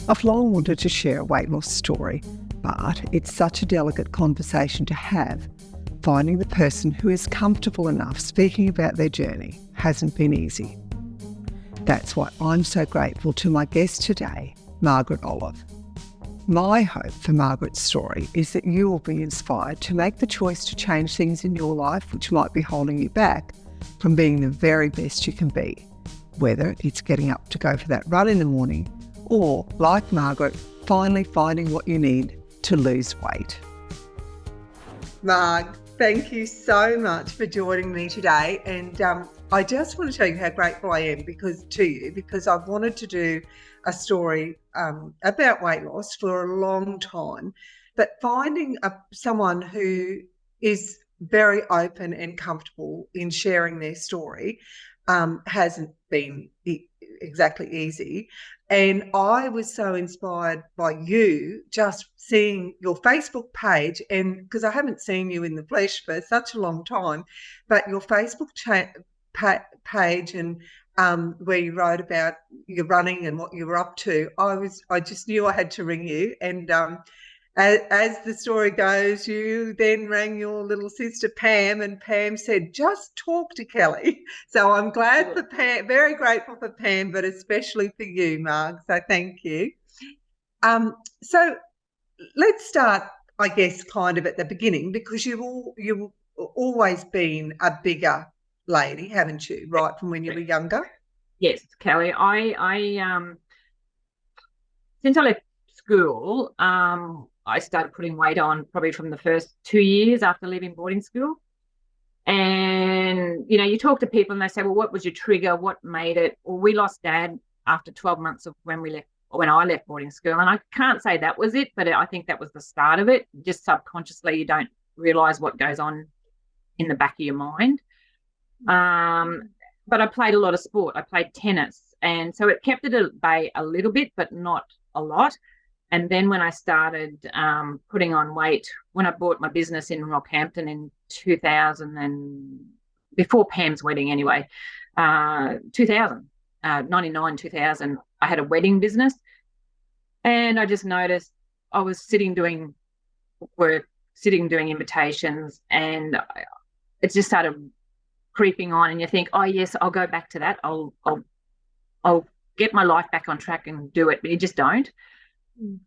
I've long wanted to share a weight loss story, but it's such a delicate conversation to have. Finding the person who is comfortable enough speaking about their journey hasn't been easy. That's why I'm so grateful to my guest today, Margaret Olive. My hope for Margaret's story is that you will be inspired to make the choice to change things in your life which might be holding you back from being the very best you can be, whether it's getting up to go for that run in the morning or, like Margaret, finally finding what you need to lose weight. Marg, thank you so much for joining me today. And I just want to tell you how grateful I am because I've wanted to do a story about weight loss for a long time, but finding someone who is very open and comfortable in sharing their story hasn't been exactly easy. And I was so inspired by you just seeing your Facebook page, and because I haven't seen you in the flesh for such a long time, but your Facebook page and where you wrote about your running and what you were up to, I just knew I had to ring you. And as the story goes, you then rang your little sister Pam, and Pam said, just talk to Kelly. So I'm glad for Pam, very grateful for Pam, but especially for you, Marg. So thank you. So let's start, I guess, kind of at the beginning, because you've always been a bigger lady, haven't you, right from when you were younger? Yes, Kelly. I since I left school, I started putting weight on probably from the first 2 years after leaving boarding school. And, you know, you talk to people and they say, well, what was your trigger? What made it? Well, we lost Dad after 12 months of when I left boarding school. And I can't say that was it, but I think that was the start of it. Just subconsciously, you don't realise what goes on in the back of your mind. But I played a lot of sport. I played tennis. And so it kept it at bay a little bit, but not a lot. And then when I started putting on weight, when I bought my business in Rockhampton in 2000, and before Pam's wedding anyway, 2000, 99, 2000, I had a wedding business. And I just noticed I was sitting doing work, sitting doing invitations, and it just started creeping on. And you think, oh, yes, I'll go back to that. I'll get my life back on track and do it, but you just don't.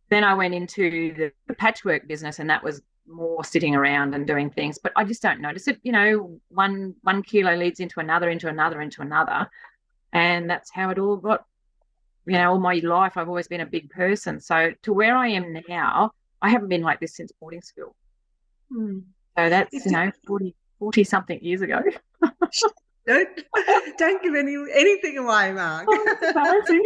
Then I went into the patchwork business, and that was more sitting around and doing things, but I just don't notice it. You know, one kilo leads into another, into another, into another. And that's how it all got, you know, all my life I've always been a big person. So to where I am now, I haven't been like this since boarding school. So that's, you know, 40 something years ago. Don't give anything away, Marg. Oh, that's embarrassing.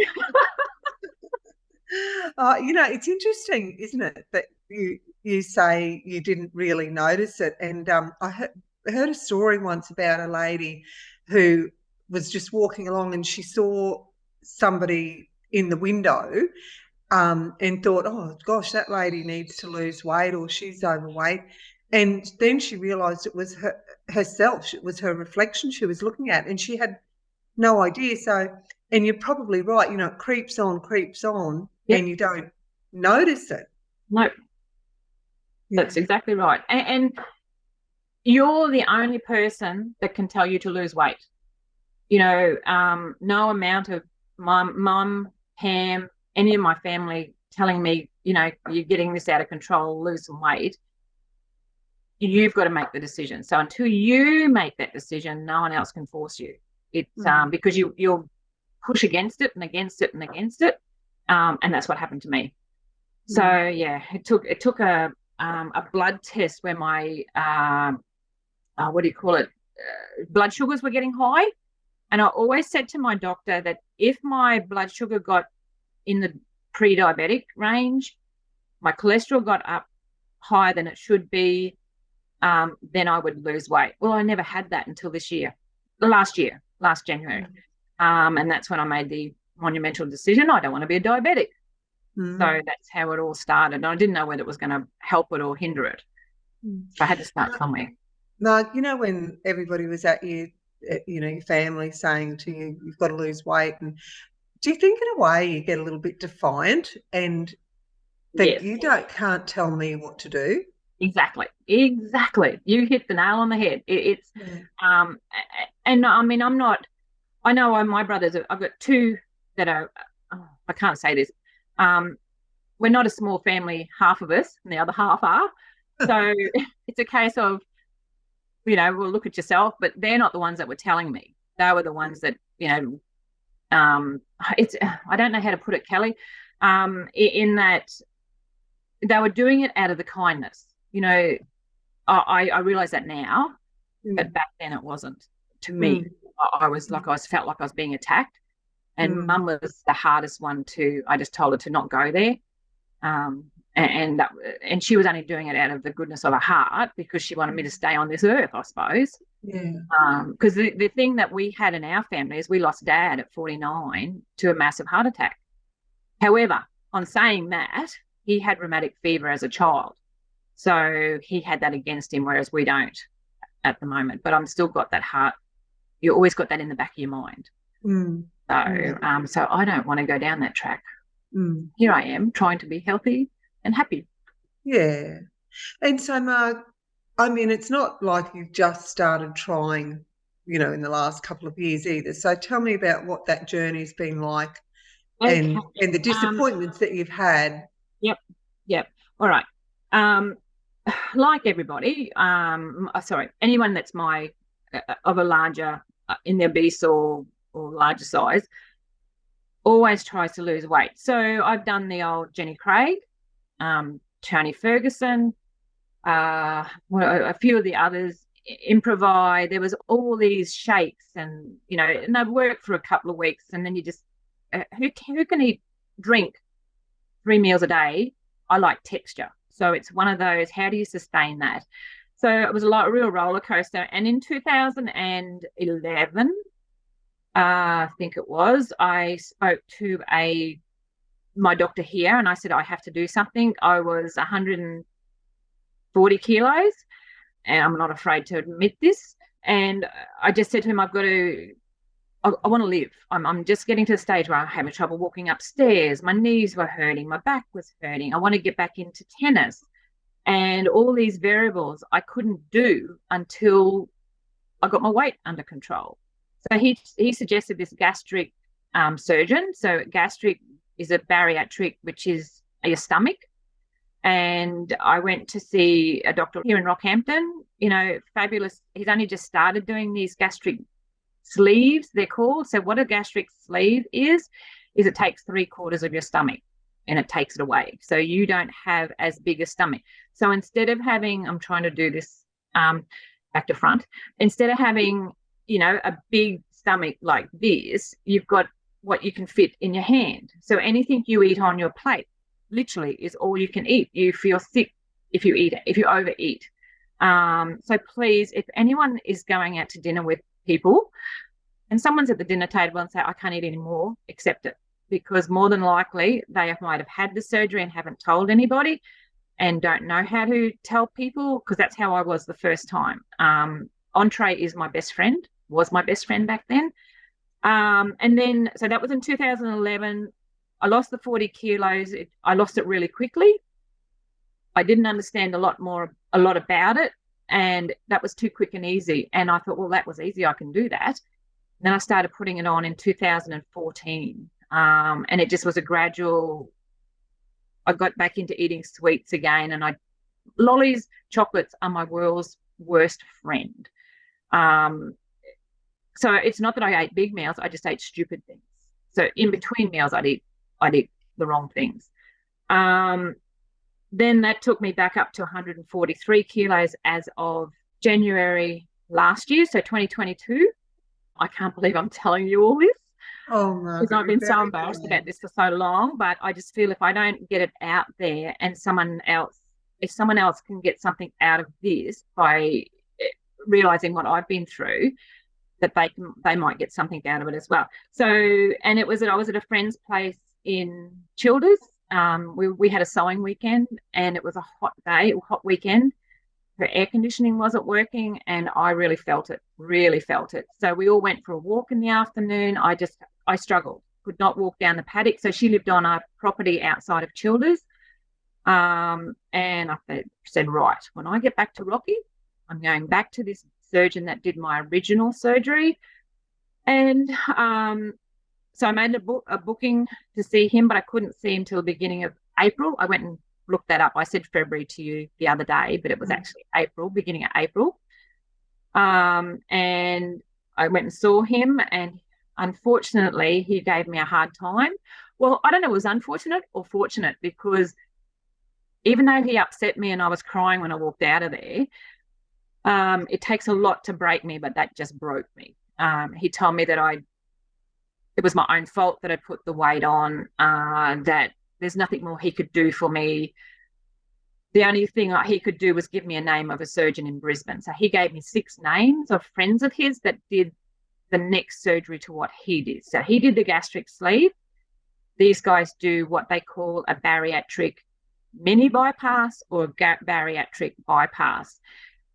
You know, it's interesting, isn't it, that you say you didn't really notice it. And I heard a story once about a lady who was just walking along and she saw somebody in the window and thought, oh, gosh, that lady needs to lose weight, or she's overweight. And then she realised it was herself. It was her reflection she was looking at, and she had no idea. So, and you're probably right, you know, it creeps on, yep. And you don't notice it. No, that's exactly right. And you're the only person that can tell you to lose weight. You know, no amount of mum, Pam, any of my family telling me, you know, you're getting this out of control, lose some weight. You've got to make the decision. So until you make that decision, no one else can force you. It's because you'll push against it and against it and against it. And that's what happened to me. So yeah, it took a blood test where my blood sugars were getting high, and I always said to my doctor that if my blood sugar got in the pre-diabetic range, my cholesterol got up higher than it should be, then I would lose weight. Well, I never had that until last January, and that's when I made the monumental decision. I don't want to be a diabetic. So that's how it all started. And I didn't know whether it was going to help it or hinder it. So I had to start somewhere. Marg, you know, when everybody was at you, you know, your family saying to you, you've got to lose weight, and Do you think in a way you get a little bit defiant and think Yes, you can't tell me what to do? exactly. You hit the nail on the head. It's Yeah. and I mean, I know my brothers, I've got two that are, I can't say this. Um, we're not a small family, half of us, and the other half are. So it's a case of, well, look at yourself, but they're not the ones that were telling me. They were the ones that, it's, I don't know how to put it, Kelly, in that they were doing it out of the kindness. I realize that now, but back then it wasn't. To me, I felt like I was being attacked, and Mum was the hardest one I just told her to not go there. And she was only doing it out of the goodness of her heart because she wanted me to stay on this earth, I suppose. Yeah. Because the thing that we had in our family is we lost Dad at 49 to a massive heart attack. However, on saying that, he had rheumatic fever as a child. So he had that against him, whereas we don't at the moment. But I'm still got that heart. You always got that in the back of your mind. So I don't want to go down that track. Here I am trying to be healthy and happy. Yeah. And so, Marg, I mean, it's not like you've just started trying, in the last couple of years either. So tell me about what that journey's been like and the disappointments that you've had. Yep. All right. Like everybody, anyone that's of a larger, in their obese or larger size, always tries to lose weight. So I've done the old Jenny Craig, Tony Ferguson, a few of the others, Improvise. There was all these shakes, and and they've worked for a couple of weeks, and then you just who can drink 3 meals a day? I like texture, so it's one of those. How do you sustain that? So it was a real roller coaster. And in 2011, I think it was, I spoke to my doctor here, and I said I have to do something. I was 140 kilos, and I'm not afraid to admit this. And I just said to him, I want to live. I'm just getting to the stage where I'm having trouble walking upstairs. My knees were hurting. My back was hurting. I want to get back into tennis. And all these variables I couldn't do until I got my weight under control. So he suggested this gastric surgeon. So gastric is a bariatric, which is your stomach. And I went to see a doctor here in Rockhampton, fabulous. He's only just started doing these gastric sleeves, they're called. So what a gastric sleeve is it takes 3/4 of your stomach and it takes it away. So you don't have as big a stomach. So instead of having, I'm trying to do this back to front, instead of having, a big stomach like this, you've got what you can fit in your hand. So anything you eat on your plate literally is all you can eat. You feel sick if you overeat. So please, if anyone is going out to dinner with people and someone's at the dinner table and say, I can't eat anymore, accept it, because more than likely they might have had the surgery and haven't told anybody and don't know how to tell people, because that's how I was the first time. Entree is was my best friend back then. And then, so that was in 2011. I lost the 40 kilos. I lost it really quickly. I didn't understand a lot about it. And that was too quick and easy. And I thought, well, that was easy. I can do that. And then I started putting it on in 2014. And it just was a gradual, I got back into eating sweets again. And lollies, chocolates are my world's worst friend. So it's not that I ate big meals. I just ate stupid things. So in between meals, I'd eat the wrong things. Then that took me back up to 143 kilos as of January last year, so 2022. I can't believe I'm telling you all this. Oh, Margaret, because I've been so embarrassed about this for so long, but I just feel if I don't get it out there and if someone else can get something out of this by realizing what I've been through, that they might get something out of it as well. So, and I was at a friend's place in Childers. We had a sewing weekend, and it was a hot weekend. Her air conditioning wasn't working, and I really felt it. So we all went for a walk in the afternoon. I struggled. could not walk down the paddock. So she lived on a property outside of Childers. And I said, right, when I get back to Rocky, I'm going back to this surgeon that did my original surgery. And so I made a booking to see him, but I couldn't see him till the beginning of April. I went and looked that up. I said February to you the other day, but it was actually April, beginning of April. And I went and saw him, and unfortunately, he gave me a hard time. Well, I don't know if it was unfortunate or fortunate, because even though he upset me and I was crying when I walked out of there, it takes a lot to break me, but that just broke me. He told me that it was my own fault that I put the weight on, that there's nothing more he could do for me. The only thing he could do was give me a name of a surgeon in Brisbane. So he gave me 6 names of friends of his that did the next surgery to what he did. So he did the gastric sleeve. These guys do what they call a bariatric mini bypass or bariatric bypass.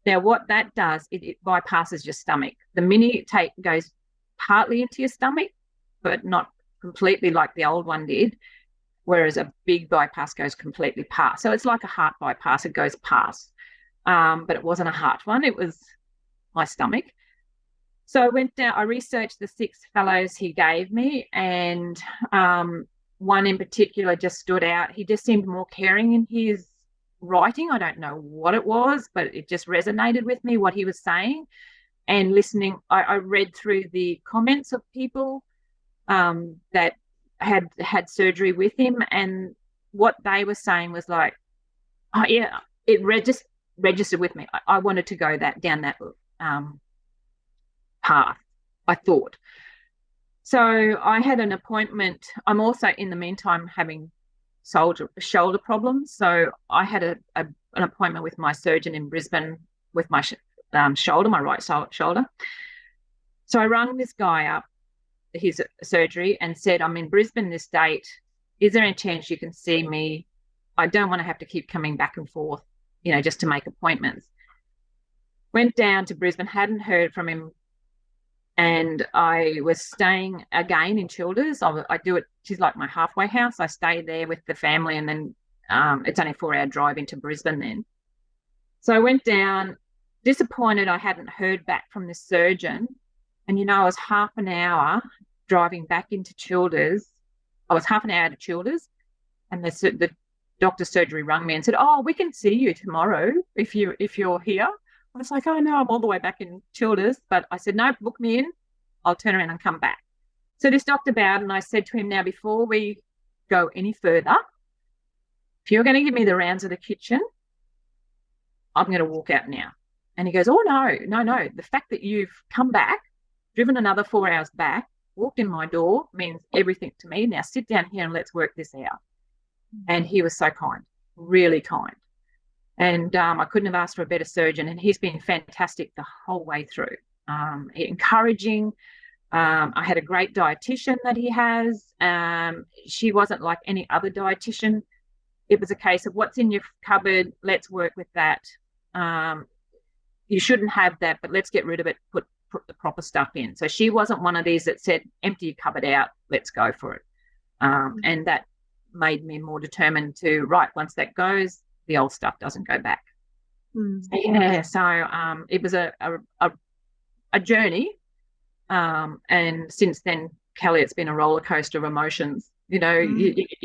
Now, what that does, it bypasses your stomach. The mini goes partly into your stomach, but not completely like the old one did, whereas a big bypass goes completely past. So it's like a heart bypass. It goes past. But it wasn't a heart one. It was my stomach. So I went down, I researched the 6 fellows he gave me, and one in particular just stood out. He just seemed more caring in his writing. I don't know what it was, but it just resonated with me, what he was saying. And listening, I read through the comments of people that had surgery with him, and what they were saying was like, oh yeah, it registered with me. I wanted to go down that path, I thought. So I had an appointment. I'm also in the meantime having shoulder problems. So I had an appointment with my surgeon in Brisbane with my shoulder, my right shoulder. So I rang this guy up, his surgery, and said, I'm in Brisbane this date. Is there any chance you can see me? I don't want to have to keep coming back and forth, just to make appointments. Went down to Brisbane, hadn't heard from him, and I was staying again in Childers. I do it, she's like my halfway house. I stay there with the family, and then it's only a 4-hour drive into Brisbane then. So I went down, disappointed I hadn't heard back from the surgeon. And, I was half an hour driving back into Childers. I was half an hour to Childers, and the doctor's surgery rang me and said, oh, we can see you tomorrow if you're here. I was like, oh, no, I'm all the way back in Childers. But I said, no, book me in. I'll turn around and come back. So this doctor bowed, and I said to him, now, before we go any further, if you're going to give me the rounds of the kitchen, I'm going to walk out now. And he goes, oh, no. The fact that you've come back, driven another 4 hours back, walked in my door means everything to me. Now sit down here and let's work this out. And he was so kind, really kind. And I couldn't have asked for a better surgeon, and he's been fantastic the whole way through. Encouraging. I had a great dietitian that he has. She wasn't like any other dietitian. It was a case of what's in your cupboard, let's work with that. You shouldn't have that, but let's get rid of it, put the proper stuff in. So she wasn't one of these that said, empty your cupboard out, let's go for it. And that made me more determined to, right, once that goes, the old stuff doesn't go back. So it was a journey. And since then, Kelly, it's been a roller coaster of emotions. You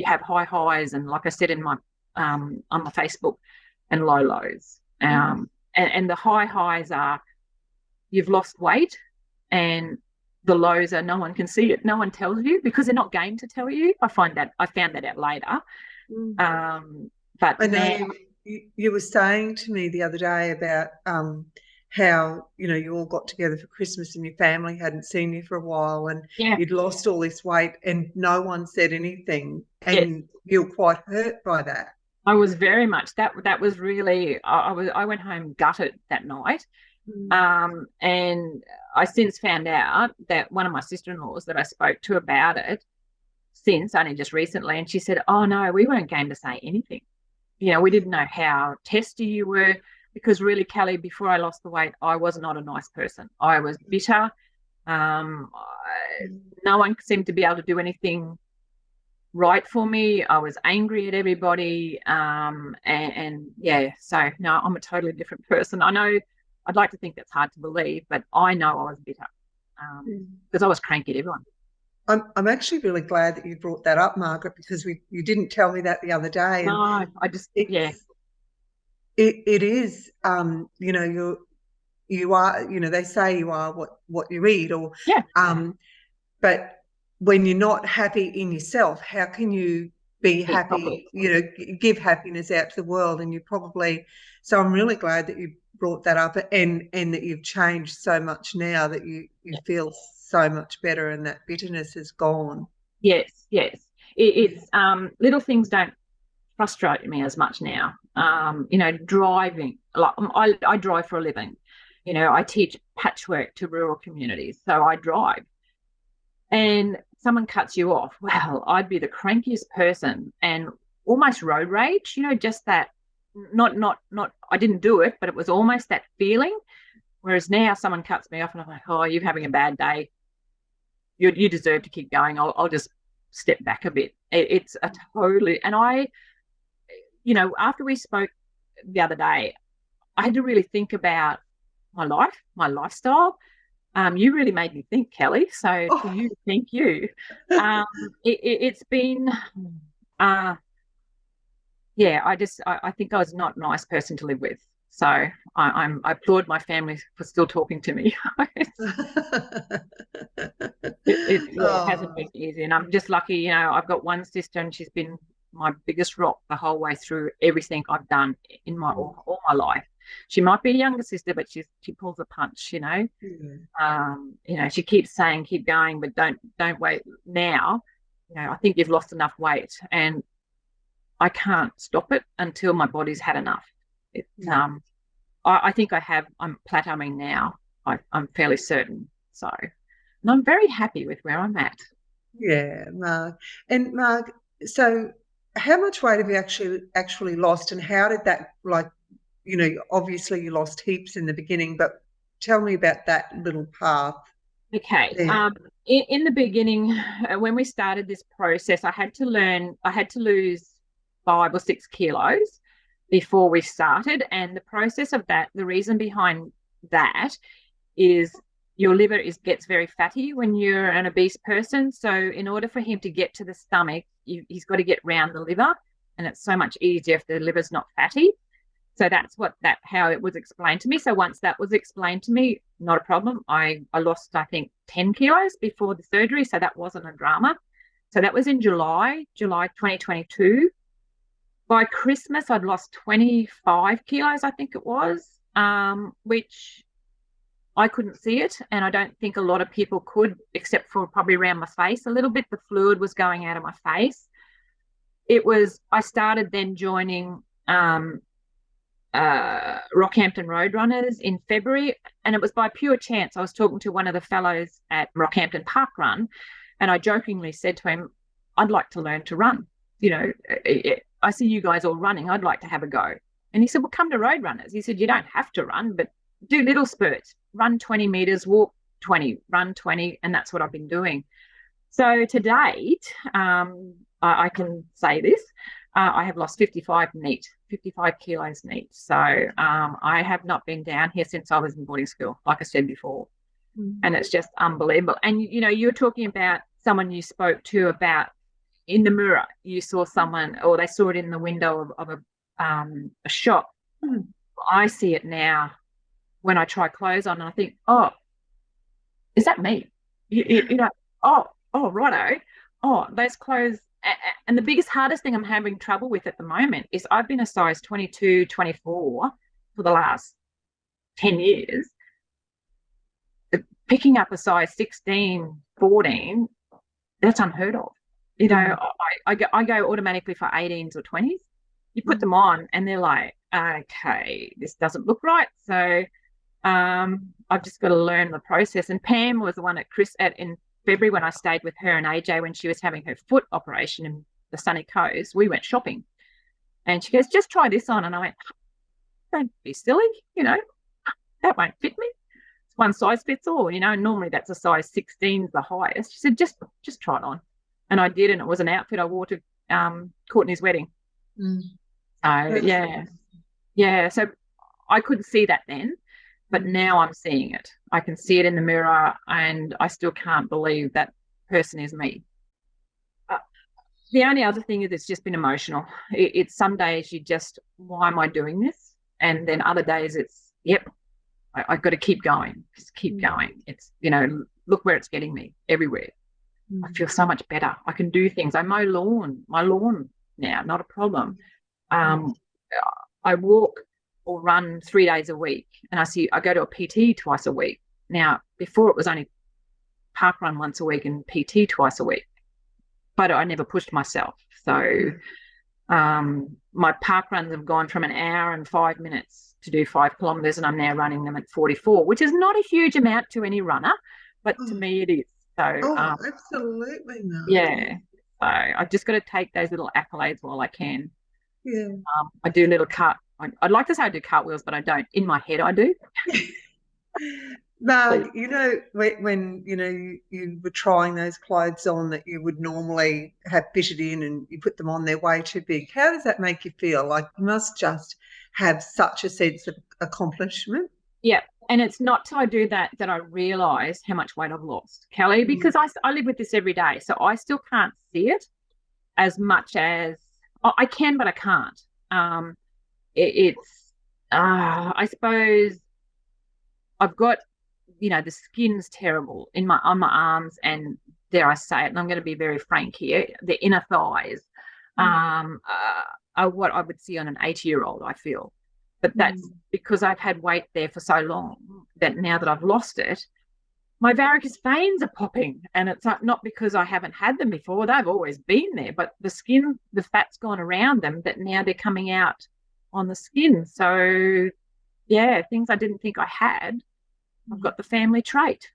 have high highs, and like I said in my on my Facebook, and low lows. And the high highs are you've lost weight, and the lows are no one can see it. No one tells you because they're not game to tell you. I found that out later. But I know you were saying to me the other day about how, you all got together for Christmas and your family hadn't seen you for a while, and you'd lost all this weight and no one said anything, and you were quite hurt by that. I was very much. That was really, I went home gutted that night. And I since found out that one of my sister-in-laws that I spoke to about it only just recently, and she said, oh no, we weren't game to say anything. We didn't know how testy you were, because really, Kelly, before I lost the weight, I was not a nice person. I was bitter. no one seemed to be able to do anything right for me. I was angry at everybody. And yeah, so no, I'm a totally different person. I know I'd like to think that's hard to believe, but I know I was bitter because I was cranky at everyone. I'm actually really glad that you brought that up, Margaret, because you didn't tell me that the other day. No, I just, yeah. It is, you know, you are, you know, they say you are what you eat, or Yeah. But when you're not happy in yourself, how can you be happy, you know, give happiness out to the world? And you probably, so I'm really glad that you brought that up, and that you've changed so much now, that you feel so much better and that bitterness is gone. Yes. It's little things don't frustrate me as much now. You know, driving, like I drive for a living. You know, I teach patchwork to rural communities, so I drive. And someone cuts you off, well, I'd be the crankiest person and almost road rage, you know, just that, not, I didn't do it, but it was almost that feeling. Whereas now someone cuts me off and I'm like, oh, you're having a bad day. You deserve to keep going. I'll just step back a bit. It's a totally, and I, you know, after we spoke the other day, I had to really think about my life, my lifestyle. You really made me think, Kelly. So to you, thank you. It's been, yeah, I think I was not a nice person to live with. So I applaud my family for still talking to me. It hasn't been easy, and I'm just lucky. You know, I've got one sister, and she's been my biggest rock the whole way through everything I've done in my all my life. She might be a younger sister, but she pulls a punch, you know. You know, she keeps saying, keep going, but don't wait now. You know, I think you've lost enough weight, and I can't stop it until my body's had enough. I think I'm plateauing now. I'm fairly certain. So, and I'm very happy with where I'm at. Yeah, Marg. And Marg, so how much weight have you actually lost, and how did that, like, you know, obviously you lost heaps in the beginning, but tell me about that little path. Okay. In the beginning, when we started this process, I had to lose 5 or 6 kilos before we started. And the process of that, the reason behind that is your liver gets very fatty when you're an obese person. So in order for him to get to the stomach, he's got to get round the liver, and it's so much easier if the liver's not fatty. So that's how it was explained to me. So once that was explained to me, not a problem. I lost, I think, 10 kilos before the surgery. So that wasn't a drama. So that was in July 2022. By Christmas, I'd lost 25 kilos, I think it was, which I couldn't see it. And I don't think a lot of people could, except for probably around my face a little bit. The fluid was going out of my face. I started then joining Rockhampton Roadrunners in February, and it was by pure chance. I was talking to one of the fellows at Rockhampton Park Run, and I jokingly said to him, I'd like to learn to run. You know, I see you guys all running. I'd like to have a go. And he said, well, come to Roadrunners. He said, you don't have to run, but do little spurts. Run 20 metres, walk 20, run 20, and that's what I've been doing. So to date, I can say this, I have lost 55 kilos neat. So I have not been down here since I was in boarding school, like I said before. And it's just unbelievable. And, you know, you're talking about someone you spoke to about in the mirror, you saw someone, or they saw it in the window of a shop. I see it now when I try clothes on, and I think, oh, is that me? You know, oh, righto. Oh, those clothes. And the biggest, hardest thing I'm having trouble with at the moment is I've been a size 22, 24 for the last 10 years. Picking up a size 16, 14, that's unheard of. You know, I go automatically for 18s or 20s. You put them on and they're like, okay, this doesn't look right. So I've just got to learn the process. And Pam was the one in February when I stayed with her and AJ when she was having her foot operation in the sunny coast. We went shopping and she goes, just try this on. And I went, don't be silly, you know, that won't fit me. one size fits all, and normally that's a size 16 is the highest. She said, just try it on. And I did, and it was an outfit I wore to Courtney's wedding. So, yeah. So I couldn't see that then, but now I'm seeing it. I can see it in the mirror, and I still can't believe that person is me. The only other thing is it's just been emotional. It's some days you just, why am I doing this? And then other days it's, yep, I've got to keep going. Just keep going. It's, look where it's getting me, everywhere. I feel so much better. I can do things. I mow my lawn now, not a problem. I walk or run 3 days a week, and I go to a PT twice a week. Now, before it was only park run once a week and PT twice a week, but I never pushed myself. So my park runs have gone from an hour and 5 minutes to do 5 kilometres, and I'm now running them at 44, which is not a huge amount to any runner, but to me it is. So absolutely not. Yeah. So I've just got to take those little accolades while I can. Yeah. I do little I'd like to say I do cartwheels, but I don't. In my head, I do. Marg, when you were trying those clothes on that you would normally have fitted in, and you put them on, they're way too big. How does that make you feel? Like, you must just have such a sense of accomplishment. Yeah. And it's not till I do that I realise how much weight I've lost, Kelly, because I live with this every day. So I still can't see it as much as I can, but I can't. I suppose I've got, the skin's terrible on my arms, and dare I say it, and I'm going to be very frank here, the inner thighs are what I would see on an 80-year-old, I feel. But that's because I've had weight there for so long that now that I've lost it, my varicose veins are popping. And it's not because I haven't had them before. They've always been there. But the skin, the fat's gone around them, that now they're coming out on the skin. So, yeah, things I didn't think I had. I've got the family trait.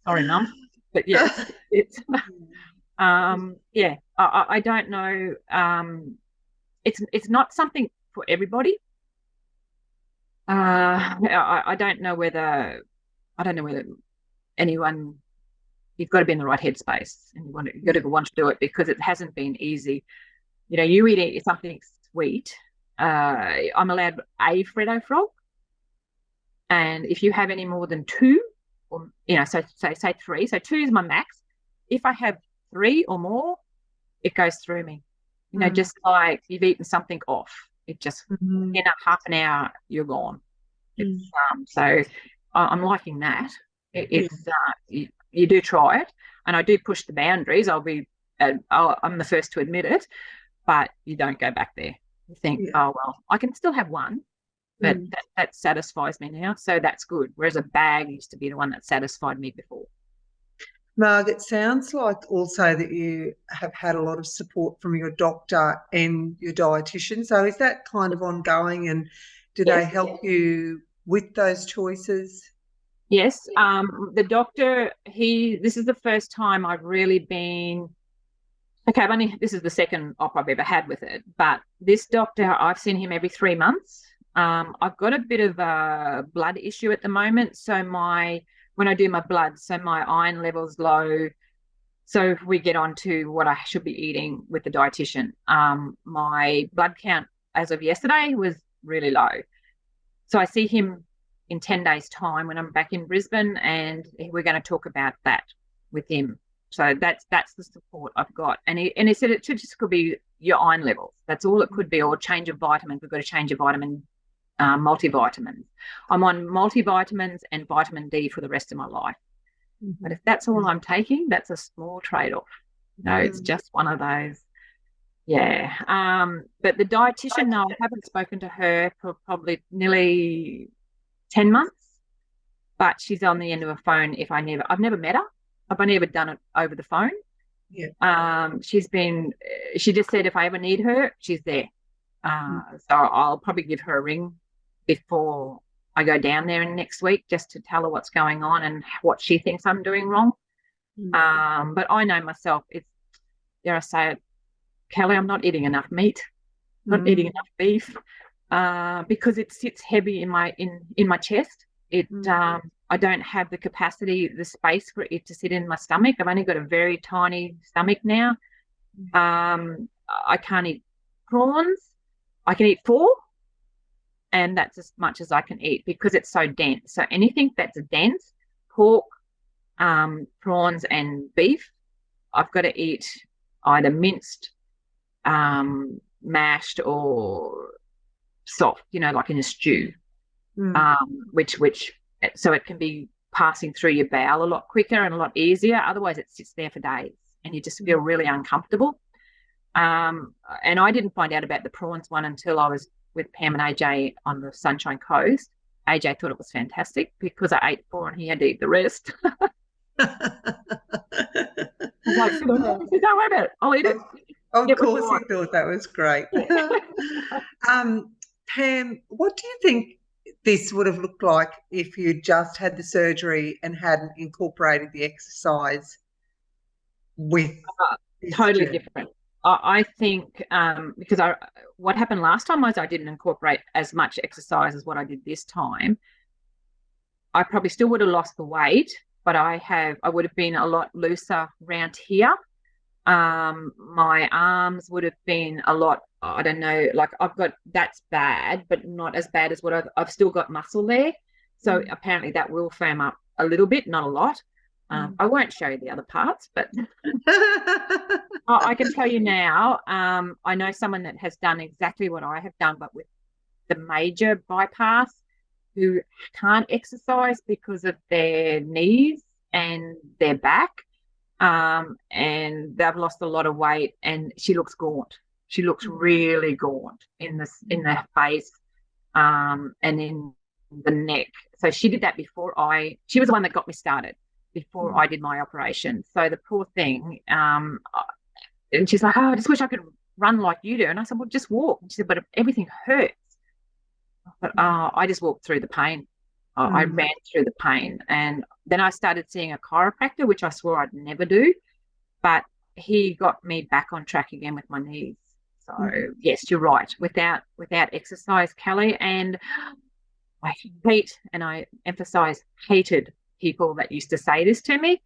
Sorry, Mum. But, yeah, it's I don't know. It's not something for everybody. I don't know whether anyone. You've got to be in the right headspace, and you've got to want to do it, because it hasn't been easy. You eat something sweet. I'm allowed a Freddo frog, and if you have any more than 2, or so say 3. So 2 is my max. If I have 3 or more, it goes through me. Just like you've eaten something off. It just, in a half an hour, you're gone. It's, so I'm liking that. It's you do try it, and I do push the boundaries. I'm the first to admit it, but you don't go back there. You think, oh, well, I can still have one, but that satisfies me now, so that's good. Whereas a bag used to be the one that satisfied me before. Marg, it sounds like also that you have had a lot of support from your doctor and your dietitian. So is that kind of ongoing, and do they help you with those choices? Yes. The doctor, this is the first time I've really been, this is the second op I've ever had with it, but this doctor, I've seen him every 3 months. I've got a bit of a blood issue at the moment. So when I do my blood, so my iron level's low. So if we get on to what I should be eating with the dietitian, my blood count as of yesterday was really low. So I see him in 10 days' time when I'm back in Brisbane, and we're going to talk about that with him. So that's the support I've got. And he said it just could be your iron levels. That's all it could be, or change of vitamins. We've got to change your vitamin multivitamins. I'm on multivitamins and vitamin D for the rest of my life. But if that's all I'm taking, that's a small trade-off. It's just one of those. Yeah. But the dietitian, no, I haven't spoken to her for probably nearly 10 months, but she's on the end of a phone. I've never met her. I've only ever done it over the phone. Yeah. She just said if I ever need her, she's there. So I'll probably give her a ring before I go down there next week, just to tell her what's going on and what she thinks I'm doing wrong. But I know myself, dare I say it, Kelly, I'm not eating enough meat, not eating enough beef. because it sits heavy in my chest. I don't have the capacity, the space for it to sit in my stomach. I've only got a very tiny stomach now. I can't eat prawns. I can eat 4, and that's as much as I can eat because it's so dense. So anything that's dense, pork, prawns, and beef, I've got to eat either minced, mashed, or soft, like in a stew, which so it can be passing through your bowel a lot quicker and a lot easier. Otherwise, it sits there for days and you just feel really uncomfortable. And I didn't find out about the prawns one until I was with Pam and AJ on the Sunshine Coast. AJ thought it was fantastic because I ate 4 and he had to eat the rest. I was like, don't worry about it. I'll eat it. Of course, he thought that was great. Pam, what do you think this would have looked like if you just had the surgery and hadn't incorporated the exercise with totally different. I think because what happened last time was I didn't incorporate as much exercise as what I did this time. I probably still would have lost the weight, but I would have been a lot looser around here. My arms would have been a lot, I don't know, like that's bad, but not as bad as what I've still got muscle there. So apparently that will firm up a little bit, not a lot. I won't show you the other parts, but I can tell you now, I know someone that has done exactly what I have done, but with the major bypass, who can't exercise because of their knees and their back. And they've lost a lot of weight, and she looks gaunt. She looks really gaunt in the face, and in the neck. So she did that before she was the one that got me started before I did my operation. So the poor thing, and she's like, I just wish I could run like you do. And I said, well, just walk. And she said, but everything hurts. But I just walked through the pain. I ran through the pain. And then I started seeing a chiropractor, which I swore I'd never do. But he got me back on track again with my knees. So, yes, you're right. Without exercise, Kelly, and I hate, and I emphasize hated people that used to say this to me.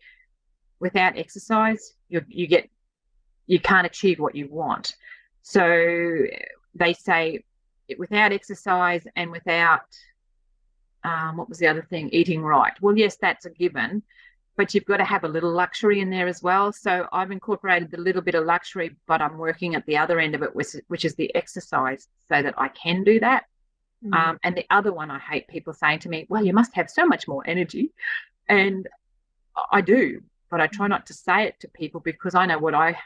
Without exercise, you can't achieve what you want. So they say without exercise and without what was the other thing? Eating right. Well, yes, that's a given, but you've got to have a little luxury in there as well. So I've incorporated the little bit of luxury, but I'm working at the other end of it, which is the exercise, so that I can do that. And the other one, I hate people saying to me, well, you must have so much more energy. And I do, but I try not to say it to people because I know what I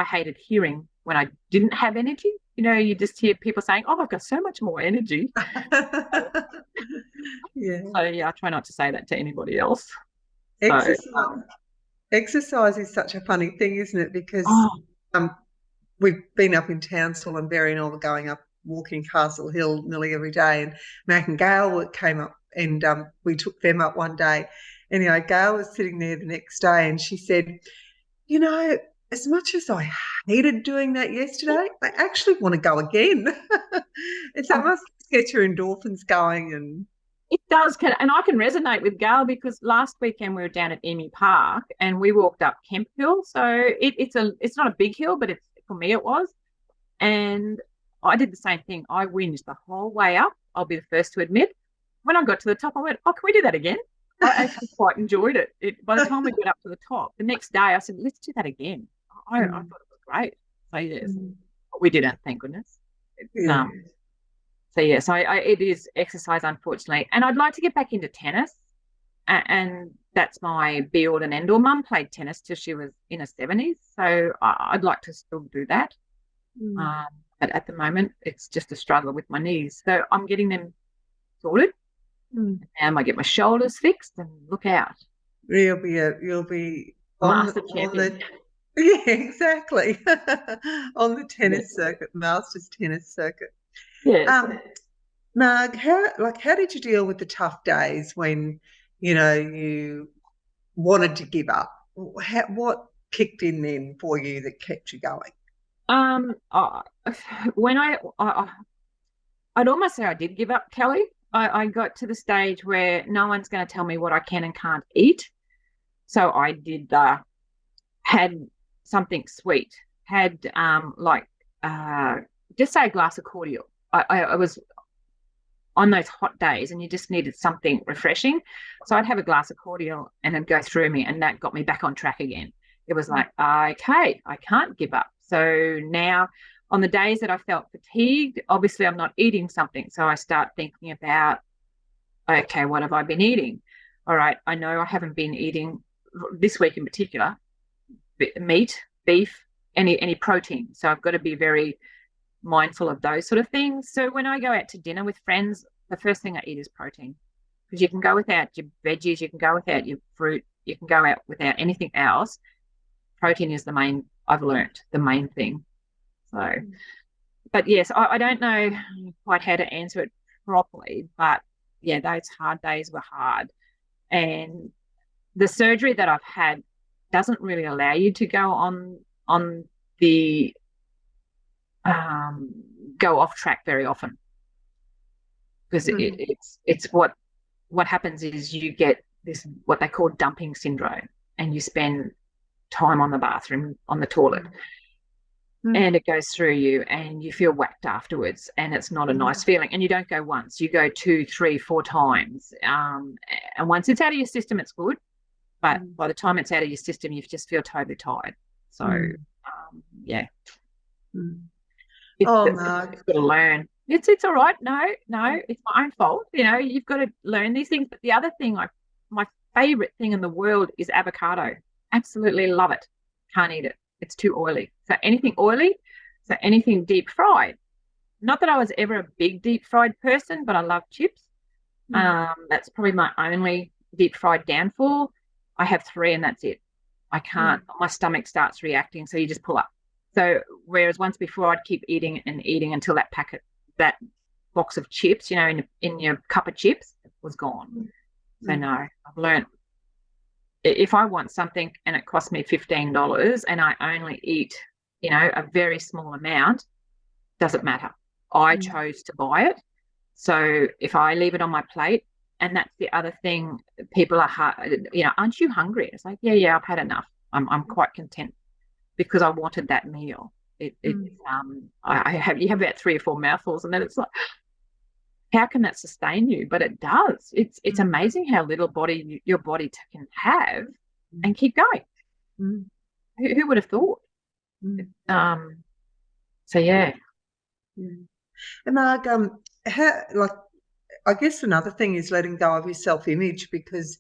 hated hearing when I didn't have energy. You just hear people saying, oh, I've got so much more energy. Yeah. So, yeah, I try not to say that to anybody else. Exercise is such a funny thing, isn't it? Because we've been up in Townsville and Berry and all going up, walking Castle Hill nearly every day. And Mac and Gail came up and we took them up one day. Anyway, Gail was sitting there the next day and she said, as much as I hated doing that yesterday, I actually want to go again. It must get your endorphins going. And it does, and I can resonate with Gail because last weekend we were down at Emu Park and we walked up Kemp Hill. So it's not a big hill, but for me it was. And I did the same thing. I whinged the whole way up. I'll be the first to admit. When I got to the top, I went, oh, can we do that again? I actually quite enjoyed it. By the time we got up to the top, the next day I said, let's do that again. I thought it was great. So, yes, we didn't, thank goodness. So, yes, it is exercise, unfortunately. And I'd like to get back into tennis. And that's my be-all and end-all. Mum played tennis till she was in her 70s. So I'd like to still do that. But at the moment, it's just a struggle with my knees. So I'm getting them sorted. And I get my shoulders fixed and look out. You'll be Master champion. Yeah, exactly. On the tennis circuit, Masters tennis circuit. Yes. Marg, how did you deal with the tough days when, you wanted to give up? What kicked in then for you that kept you going? When I'd almost say I did give up, Kelly. I got to the stage where no one's going to tell me what I can and can't eat. So I did had something sweet, had just say a glass of cordial. I was on those hot days and you just needed something refreshing. So I'd have a glass of cordial and it'd go through me, and that got me back on track again. It was like, okay, I can't give up. So now on the days that I felt fatigued, obviously I'm not eating something. So I start thinking about, okay, what have I been eating? All right, I know I haven't been eating this week in particular, meat, beef, any protein. So I've got to be very mindful of those sort of things. So when I go out to dinner with friends, the first thing I eat is protein, because you can go without your veggies, you can go without your fruit, you can go out without anything else. Protein is the main, I've learnt, the main thing. So, but yes, I don't know quite how to answer it properly, but yeah, those hard days were hard. And the surgery that I've had doesn't really allow you to go on the go off track very often, because it's what happens is you get this what they call dumping syndrome, and you spend time on the bathroom, on the toilet, and it goes through you and you feel whacked afterwards, and it's not a nice feeling. And you don't go once, you go 2, 3, 4 times, and once it's out of your system it's good, but by the time it's out of your system you just feel totally tired. So yeah. Marg. You've got to learn. It's all right. No, it's my own fault. You've got to learn these things. But the other thing, my favorite thing in the world is avocado. Absolutely love it. Can't eat it. It's too oily. So anything oily, so anything deep fried. Not that I was ever a big deep fried person, but I love chips. That's probably my only deep fried downfall. I have 3 and that's it. I can't. My stomach starts reacting, so you just pull up. So whereas once before I'd keep eating and eating until that box of chips, in your cup of chips was gone. So no, I've learned if I want something and it costs me $15 and I only eat, a very small amount, doesn't matter. I chose to buy it. So if I leave it on my plate, and that's the other thing, people are hard, aren't you hungry? It's like, yeah, I've had enough. I'm quite content, because I wanted that meal. You have about 3 or 4 mouthfuls, and then it's like, how can that sustain you? But it does. It's amazing how little your body can have and keep going. Who would have thought? So yeah. And Marg, I guess another thing is letting go of your self-image, because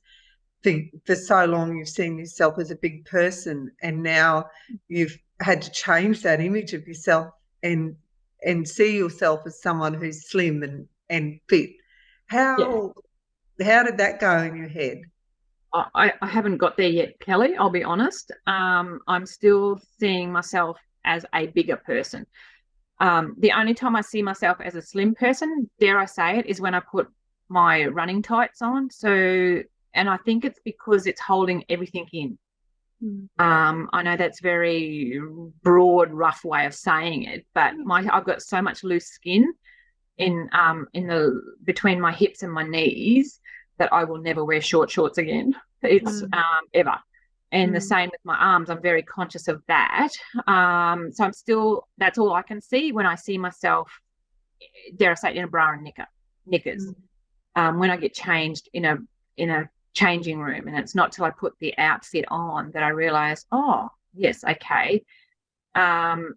for so long you've seen yourself as a big person, and now you've had to change that image of yourself and see yourself as someone who's slim and fit. How did that go in your head? I haven't got there yet, Kelly, I'll be honest. I'm still seeing myself as a bigger person. The only time I see myself as a slim person, dare I say it, is when I put my running tights on. So, and I think it's because it's holding everything in. I know that's very broad, rough way of saying it, but I've got so much loose skin in the between my hips and my knees that I will never wear shorts again. It's ever. And the same with my arms. I'm very conscious of that. So I'm still, that's all I can see when I see myself, dare I say, in a bra and knickers. When I get changed in a changing room, and it's not till I put the outfit on that I realize, oh yes, okay. I'm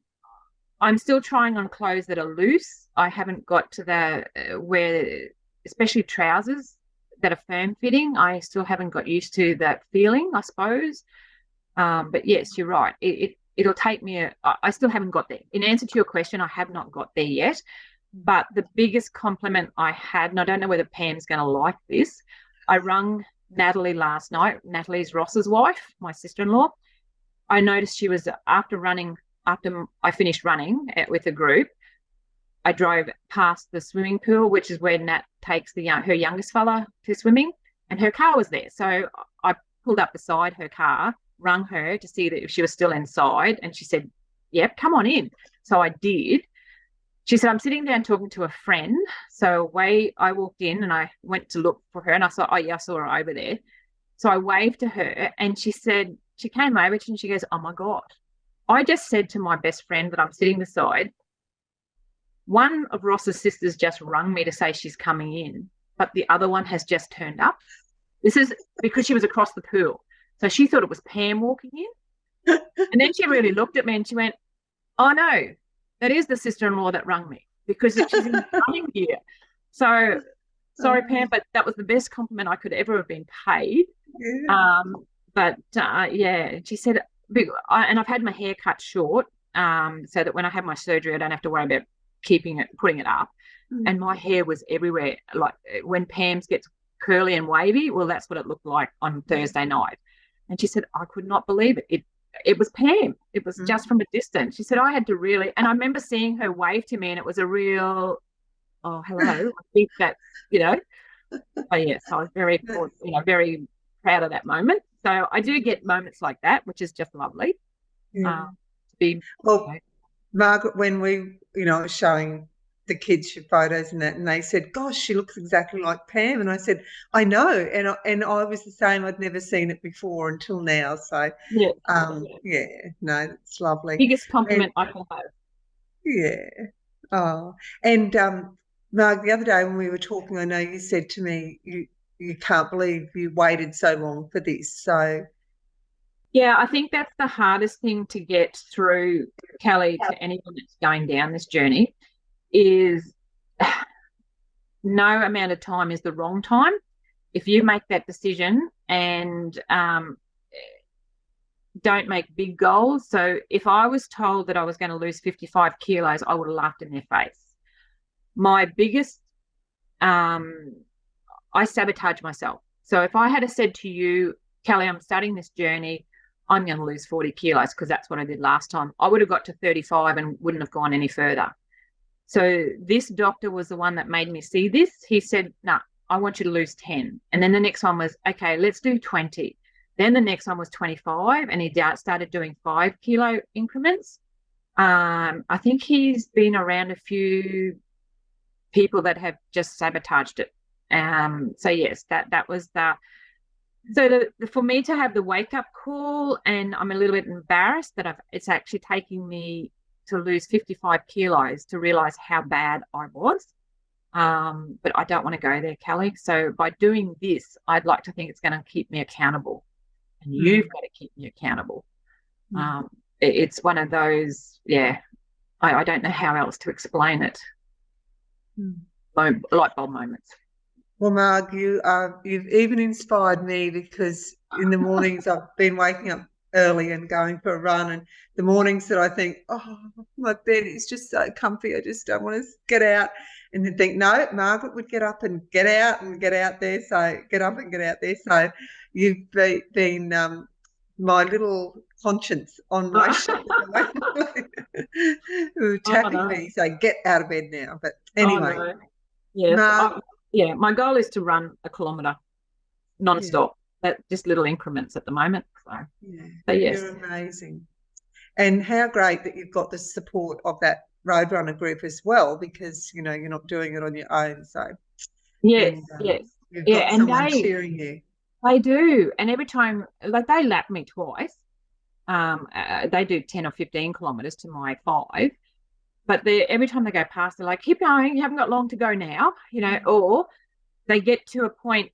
still trying on clothes that are loose. I haven't got to the where, especially trousers that are firm fitting, I still haven't got used to that feeling, I suppose. But yes, you're right. It'll take me I still haven't got there. In answer to your question, I have not got there yet. But the biggest compliment I had, and I don't know whether Pam's going to like this, I rung Natalie last night. Natalie's Ross's wife, my sister-in-law. I noticed she was, after I finished running with a group, I drove past the swimming pool, which is where Nat takes her youngest fella to swimming, and her car was there. So I pulled up beside her car, rung her to see that if she was still inside, and she said, yep, come on in. So I did. She said, I'm sitting down talking to a friend. So away I walked in and I went to look for her and I saw, oh, yeah, I saw her over there. So I waved to her and she said, she came over and she goes, oh my God. I just said to my best friend that I'm sitting beside, one of Ross's sisters just rung me to say she's coming in, but the other one has just turned up. This is because she was across the pool. So she thought it was Pam walking in. And then she really looked at me and she went, oh, no, that is the sister-in-law that rung me because she's in the running gear. So sorry, Pam, but that was the best compliment I could ever have been paid. Yeah. Yeah, she said, and I've had my hair cut short so that when I have my surgery, I don't have to worry about putting it up. And my hair was everywhere. Like when Pam's gets curly and wavy, well, that's what it looked like on Thursday night. And she said, I could not believe it. It was Pam. It was just from a distance. She said, I had to really, and I remember seeing her wave to me and it was a real, oh, hello. I think that, oh yes, I was very, very proud of that moment. So I do get moments like that, which is just lovely. Yeah. To be, well, Margaret, when we, showing the kids your photos and that, and they said, gosh, she looks exactly like Pam. And I said, I know. And I was the same. I'd never seen it before until now. So, yeah, no, it's lovely. Biggest compliment I can have. Yeah. Oh, and Marg, the other day when we were talking, I know you said to me, you can't believe you waited so long for this. So, yeah, I think that's the hardest thing to get through, Kelly, to anyone that's going down this journey is no amount of time is the wrong time. If you make that decision and don't make big goals. So if I was told that I was going to lose 55 kilos, I would have laughed in their face. My biggest, I sabotage myself. So if I had said to you, Kelly, I'm starting this journey, I'm going to lose 40 kilos because that's what I did last time, I would have got to 35 and wouldn't have gone any further. So this doctor was the one that made me see this. He said, no, I want you to lose 10. And then the next one was, okay, let's do 20. Then the next one was 25 and he started doing 5 kilo increments. I think he's been around a few people that have just sabotaged it. So yes, that was for me to have the wake up call, and I'm a little bit embarrassed that it's actually taking me to lose 55 kilos to realize how bad I was. But I don't want to go there, Kelly. So by doing this, I'd like to think it's going to keep me accountable, and you've got to keep me accountable. It's one of those, I don't know how else to explain it. Light bulb moments. Well, Marg, you've even inspired me because in the mornings I've been waking up early and going for a run, and the mornings that I think, oh, my bed is just so comfy, I just don't want to get out, and then think, no, Margaret would get up and get out there, so get up and get out there. So you've been my little conscience on my shoulder, tapping me, saying, get out of bed now. But anyway. Oh, no. Yes, my goal is to run a kilometre non-stop. Just little increments at the moment. So yes. You're amazing. And how great that you've got the support of that Roadrunner group as well, because, you're not doing it on your own. So yes. You've got someone cheering you. They do. And every time, like, they lap me twice. They do 10 or 15 kilometres to my 5. But every time they go past, they're like, keep going, you haven't got long to go now, or they get to a point,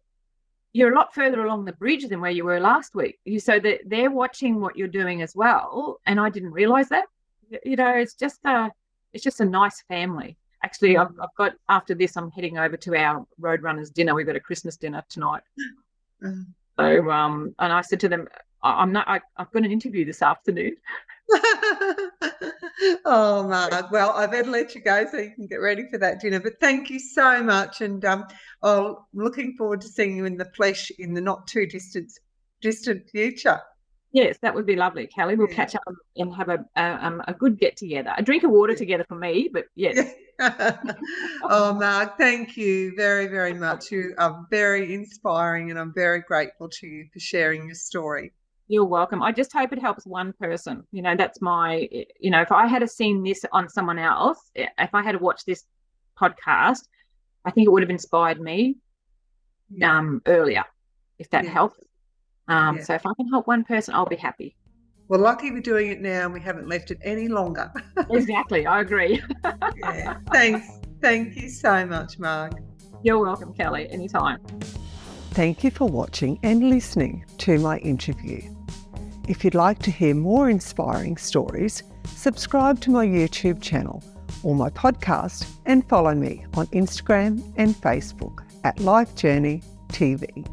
you're a lot further along the bridge than where you were last week. So that they're watching what you're doing as well. And I didn't realise that. It's just a nice family. Actually, I've got, after this, I'm heading over to our Roadrunners dinner. We've got a Christmas dinner tonight. So, and I said to them, I've got an interview this afternoon. Oh, Marg, well, I better let you go so you can get ready for that dinner. But thank you so much, and I'm looking forward to seeing you in the flesh in the not too distant future. Yes, that would be lovely, Kelly. We'll catch up and have a good get together. A drink of water together for me, but yes. Oh, Marg, thank you very, very much. You are very inspiring, and I'm very grateful to you for sharing your story. You're welcome. I just hope it helps one person. That's my, if I had seen this on someone else, if I had watched this podcast, I think it would have inspired me earlier, if that helps. So if I can help one person, I'll be happy. Well, lucky we're doing it now and we haven't left it any longer. Exactly. I agree. Thanks. Thank you so much, Marg. You're welcome, Kelly. Anytime. Thank you for watching and listening to my interview. If you'd like to hear more inspiring stories, subscribe to my YouTube channel or my podcast and follow me on Instagram and Facebook at Life Journey TV.